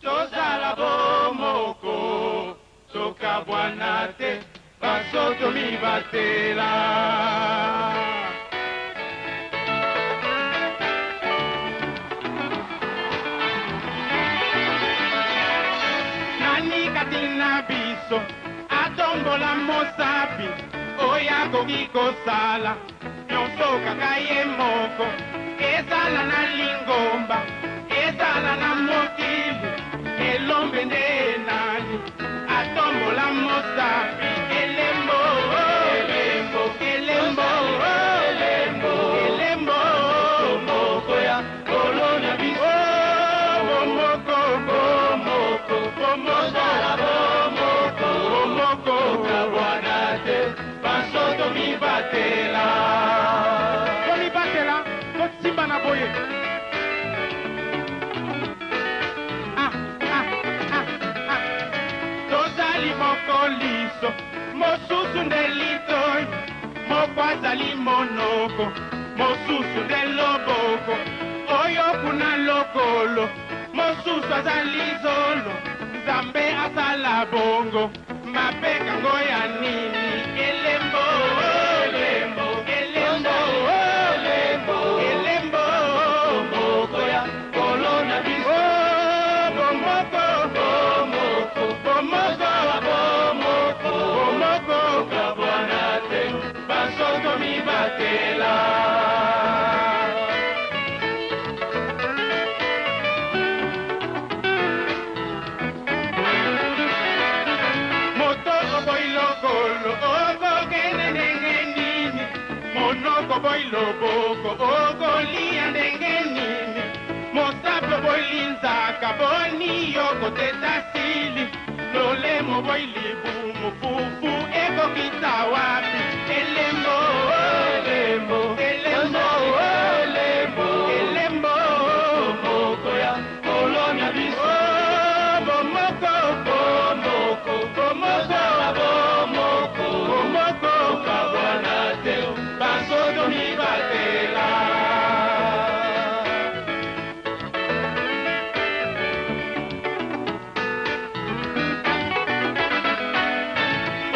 tozala bomoko tokabwana te basoto mibatela. Nani katina biso atombola mosapi oya koki kosala nyonso kaka ye moko ezala na lingomba ezala na mokili elombe nde nani atombola mosapi elembo elembo elembo elembo elembo moko ya kolona biso bomoko bomoko bomozala bomoko bomoko kabwana te basoto mibatela tomibatela tosimba na boye. Tozali mokoliso mosusu nde litoi moko azali monoko mosusu nde loboko oyo kuna lokolo mosusu azali zolo nzambe asala bongo mapeka ngo ya nini elembo elembo elembo elembo elembo moko ya kolona biso bomoko bomoko bomoko bomoko bomoko kabwana te basoto mibatela. Monoko boy loboko ogolia ndenge nini mosapo boy linzaka boni yoko tetasili lolemo boy libumu fufu ego kitawapi elembo elembo elembo elembo elembo moko ya kolonia biso bomoko bomoko bomoko bomoko bomoko kabwana te basoto mibatela.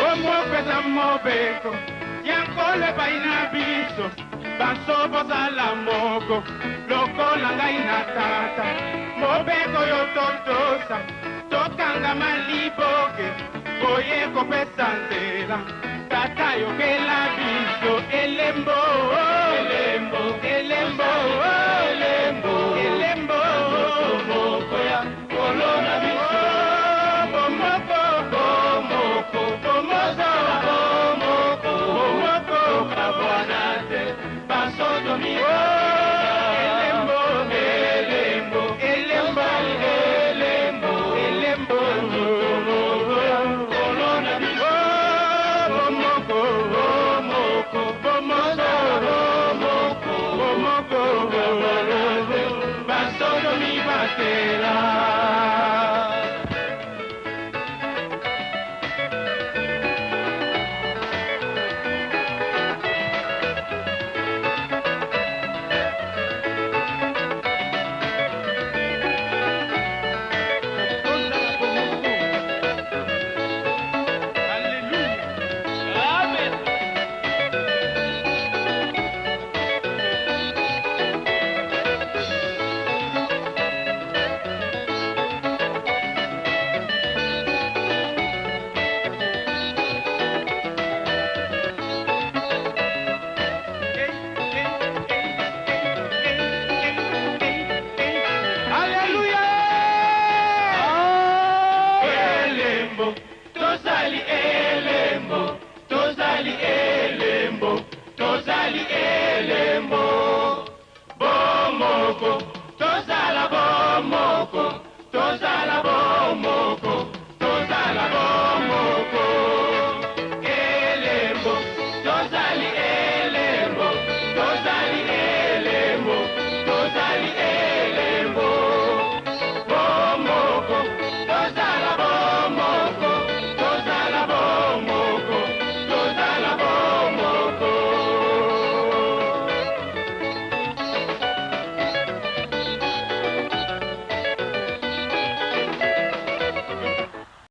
Omopesa mobeko yankole baina biso basopo zala moko lokola ngai na tata mobeko yo totosa tokanga maliboke boye kopesa nzela tata yokela biso elembo elembo elembo elembo elembo moko ya kolona biso bomoko bomoko bomoko bomoko bomoko kabwana te basoto elembo elembo elembo elembo elembo moko ya kolona biso bomoko bomoko bomoko bomoko kabwana te basoto mibatela. Tozali elembo, tozali elembo, tozali elembo, bomoko, tozala bomoko, tozala bomoko.